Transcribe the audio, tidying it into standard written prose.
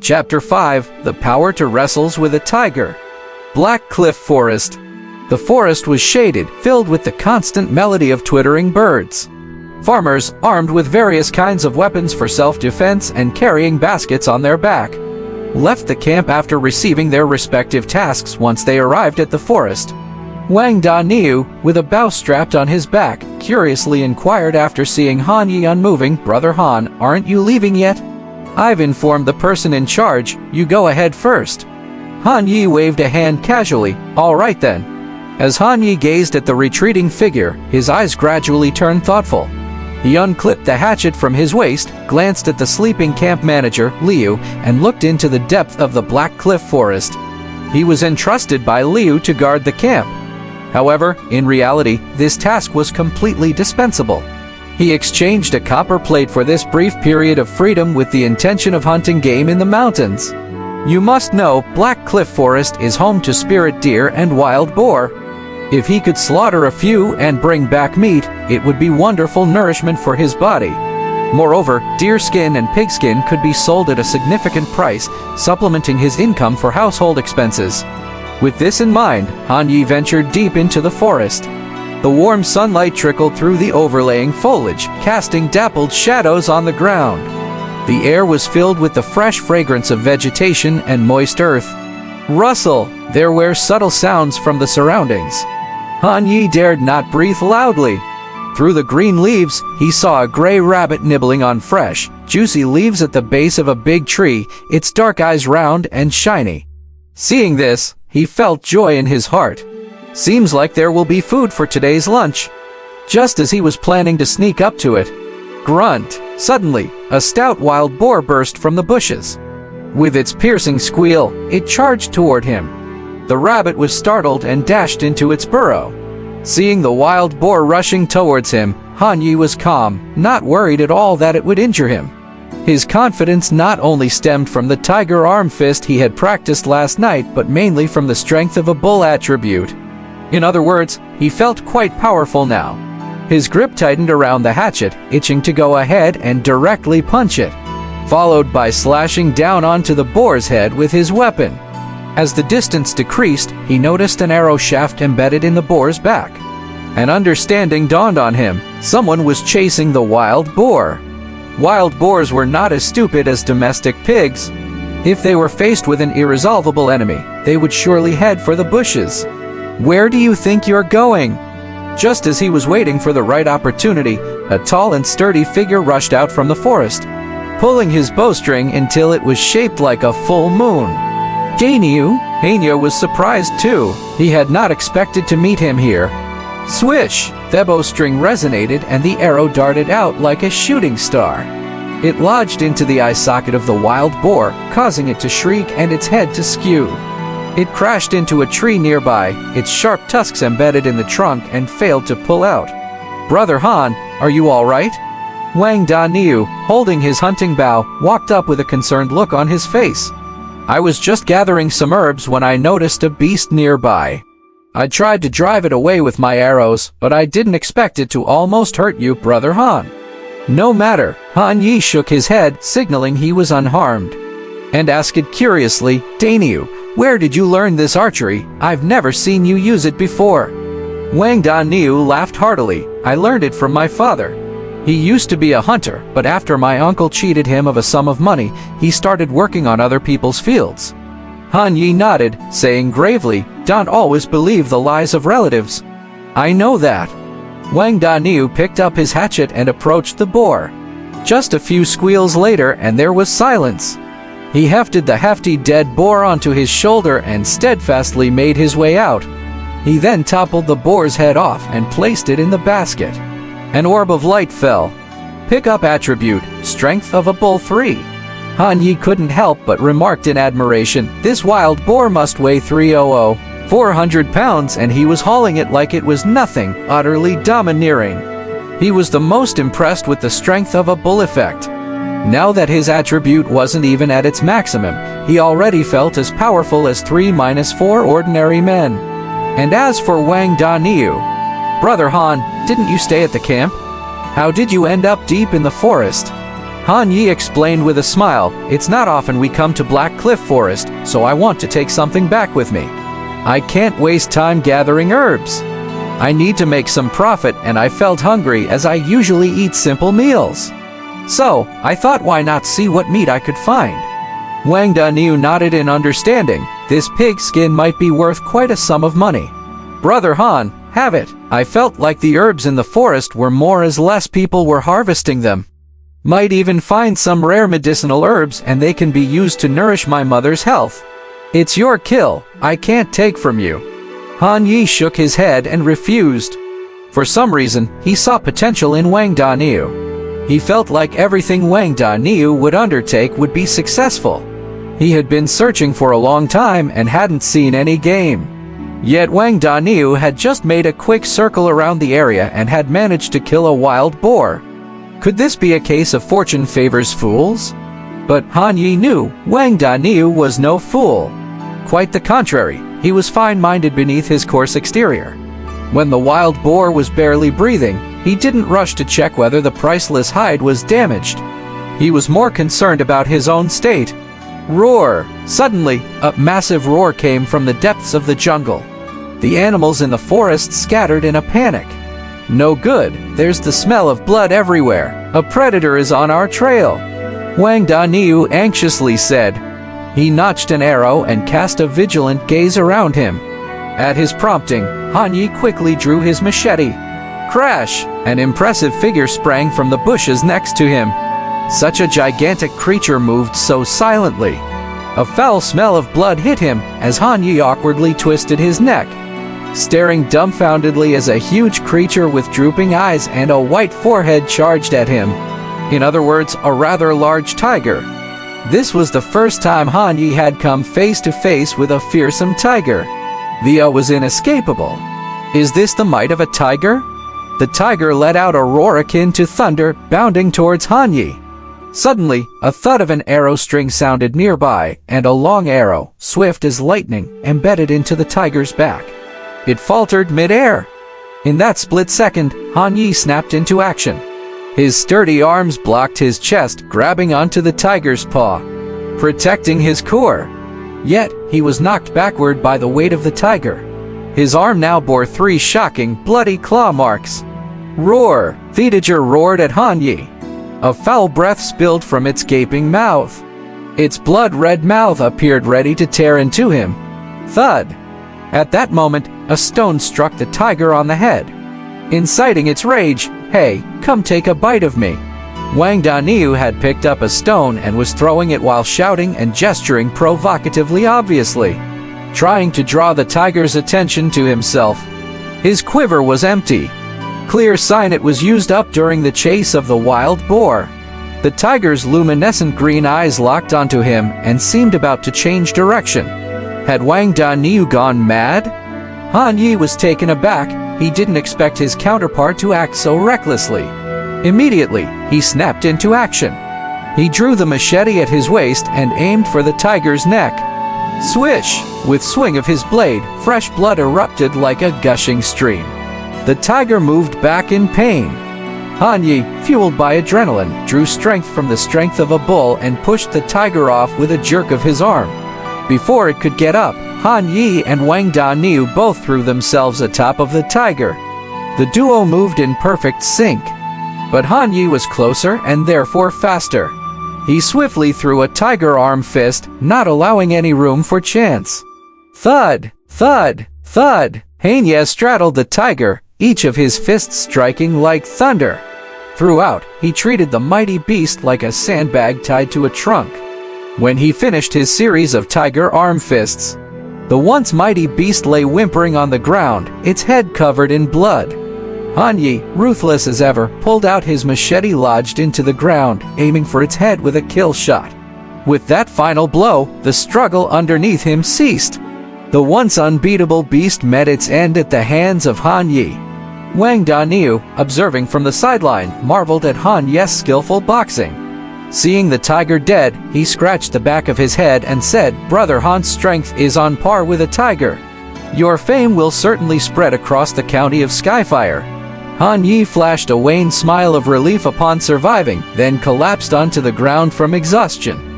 Chapter 5: The Power to Wrestles with a Tiger. Black Cliff Forest. The forest was shaded, filled with the constant melody of twittering birds. Farmers, armed with various kinds of weapons for self-defense and carrying baskets on their back, left the camp after receiving their respective tasks once they arrived at the forest. Wang Da Niu, with a bow strapped on his back, curiously inquired after seeing Han Yi unmoving, "Brother Han, aren't you leaving yet?" "I've informed the person in charge, you go ahead first." Han Yi waved a hand casually. "All right then." As Han Yi gazed at the retreating figure, his eyes gradually turned thoughtful. He unclipped the hatchet from his waist, glanced at the sleeping camp manager, Liu, and looked into the depth of the Black Cliff Forest. He was entrusted by Liu to guard the camp. However, in reality, this task was completely dispensable. He exchanged a copper plate for this brief period of freedom with the intention of hunting game in the mountains. You must know, Black Cliff Forest is home to spirit deer and wild boar. If he could slaughter a few and bring back meat, it would be wonderful nourishment for his body. Moreover, deer skin and pig skin could be sold at a significant price, supplementing his income for household expenses. With this in mind, Han Yi ventured deep into the forest. The warm sunlight trickled through the overlaying foliage, casting dappled shadows on the ground. The air was filled with the fresh fragrance of vegetation and moist earth. Rustle! There were subtle sounds from the surroundings. Han Yi dared not breathe loudly. Through the green leaves, he saw a gray rabbit nibbling on fresh, juicy leaves at the base of a big tree, its dark eyes round and shiny. Seeing this, he felt joy in his heart. Seems like there will be food for today's lunch. Just as he was planning to sneak up to it, grunt! Suddenly, a stout wild boar burst from the bushes. With its piercing squeal, it charged toward him. The rabbit was startled and dashed into its burrow. Seeing the wild boar rushing towards him, Han Yi was calm, not worried at all that it would injure him. His confidence not only stemmed from the tiger arm fist he had practiced last night, but mainly from the strength of a bull attribute. In other words, he felt quite powerful now. His grip tightened around the hatchet, itching to go ahead and directly punch it, followed by slashing down onto the boar's head with his weapon. As the distance decreased, he noticed an arrow shaft embedded in the boar's back. An understanding dawned on him. Someone was chasing the wild boar. Wild boars were not as stupid as domestic pigs. If they were faced with an irresolvable enemy, they would surely head for the bushes. "Where do you think you're going?" Just as he was waiting for the right opportunity, a tall and sturdy figure rushed out from the forest, pulling his bowstring until it was shaped like a full moon. Daniu? Hanya was surprised too. He had not expected to meet him here. Swish! The bowstring resonated and the arrow darted out like a shooting star. It lodged into the eye socket of the wild boar, causing it to shriek and its head to skew. It crashed into a tree nearby, its sharp tusks embedded in the trunk, and failed to pull out. "Brother Han, are you all right?" Wang Da Niu, holding his hunting bow, walked up with a concerned look on his face. "I was just gathering some herbs when I noticed a beast nearby. I tried to drive it away with my arrows, but I didn't expect it to almost hurt you, Brother Han." "No matter." Han Yi shook his head, signaling he was unharmed, and asked curiously, "Daniu, where did you learn this archery? I've never seen you use it before." Wang Da Niu laughed heartily. "I learned it from my father. He used to be a hunter, but after my uncle cheated him of a sum of money, he started working on other people's fields." Han Yi nodded, saying gravely, "Don't always believe the lies of relatives." "I know that." Wang Da Niu picked up his hatchet and approached the boar. Just a few squeals later and there was silence. He hefted the hefty dead boar onto his shoulder and steadfastly made his way out. He then toppled the boar's head off and placed it in the basket. An orb of light fell. Pickup attribute, strength of a bull 3. Han Yi couldn't help but remarked in admiration, "This wild boar must weigh 400 pounds, and he was hauling it like it was nothing, utterly domineering." He was the most impressed with the strength of a bull effect. Now that his attribute wasn't even at its maximum, he already felt as powerful as 3-4 ordinary men. And as for Wang Da Niu, "Brother Han, didn't you stay at the camp? How did you end up deep in the forest?" Han Yi explained with a smile, "It's not often we come to Black Cliff Forest, so I want to take something back with me. I can't waste time gathering herbs. I need to make some profit, and I felt hungry as I usually eat simple meals. So, I thought why not see what meat I could find." Wang Daniu nodded in understanding. This pig skin might be worth quite a sum of money. "Brother Han, have it. I felt like the herbs in the forest were more as less people were harvesting them. Might even find some rare medicinal herbs and they can be used to nourish my mother's health. It's your kill, I can't take from you." Han Yi shook his head and refused. For some reason, he saw potential in Wang Daniu. He felt like everything Wang Daniu would undertake would be successful. He had been searching for a long time and hadn't seen any game. Yet Wang Daniu had just made a quick circle around the area and had managed to kill a wild boar. Could this be a case of fortune favors fools? But Han Yi knew Wang Daniu was no fool. Quite the contrary, he was fine-minded beneath his coarse exterior. When the wild boar was barely breathing, he didn't rush to check whether the priceless hide was damaged. He was more concerned about his own state. Roar! Suddenly, a massive roar came from the depths of the jungle. The animals in the forest scattered in a panic. "No good, there's the smell of blood everywhere. A predator is on our trail," Wang Daniu anxiously said. He notched an arrow and cast a vigilant gaze around him. At his prompting, Han Yi quickly drew his machete. Crash! An impressive figure sprang from the bushes next to him. Such a gigantic creature moved so silently. A foul smell of blood hit him as Han Yi awkwardly twisted his neck, staring dumbfoundedly as a huge creature with drooping eyes and a white forehead charged at him. In other words, a rather large tiger. This was the first time Han Yi had come face to face with a fearsome tiger. The awe was inescapable. Is this the might of a tiger? The tiger let out a roar akin to thunder, bounding towards Han Yi. Suddenly, a thud of an arrow string sounded nearby, and a long arrow, swift as lightning, embedded into the tiger's back. It faltered mid-air. In that split second, Han Yi snapped into action. His sturdy arms blocked his chest, grabbing onto the tiger's paw, protecting his core. Yet, he was knocked backward by the weight of the tiger. His arm now bore 3 shocking, bloody claw marks. Roar! Thetager roared at Han Yi. A foul breath spilled from its gaping mouth. Its blood-red mouth appeared ready to tear into him. Thud! At that moment, a stone struck the tiger on the head. Inciting its rage, "Hey, come take a bite of me." Wang Daniu had picked up a stone and was throwing it while shouting and gesturing provocatively obviously, trying to draw the tiger's attention to himself. His quiver was empty. Clear sign it was used up during the chase of the wild boar. The tiger's luminescent green eyes locked onto him and seemed about to change direction. Had Wang Daniu gone mad? Han Yi was taken aback. He didn't expect his counterpart to act so recklessly. Immediately, he snapped into action. He drew the machete at his waist and aimed for the tiger's neck. Swish! With swing of his blade, fresh blood erupted like a gushing stream. The tiger moved back in pain. Han Yi, fueled by adrenaline, drew strength from the strength of a bull and pushed the tiger off with a jerk of his arm. Before it could get up, Han Yi and Wang Daniu both threw themselves atop of the tiger. The duo moved in perfect sync. But Han Yi was closer and therefore faster. He swiftly threw a tiger arm fist, not allowing any room for chance. Thud! Thud! Thud! Han Yi straddled the tiger, each of his fists striking like thunder. Throughout, he treated the mighty beast like a sandbag tied to a trunk. When he finished his series of tiger arm fists, the once mighty beast lay whimpering on the ground, its head covered in blood. Han Yi, ruthless as ever, pulled out his machete lodged into the ground, aiming for its head with a kill shot. With that final blow, the struggle underneath him ceased. The once unbeatable beast met its end at the hands of Han Yi. Wang Daniu, observing from the sideline, marveled at Han Yi's skillful boxing. Seeing the tiger dead, he scratched the back of his head and said, "Brother Han's strength is on par with a tiger. Your fame will certainly spread across the county of Skyfire." Han Yi flashed a wan smile of relief upon surviving, then collapsed onto the ground from exhaustion.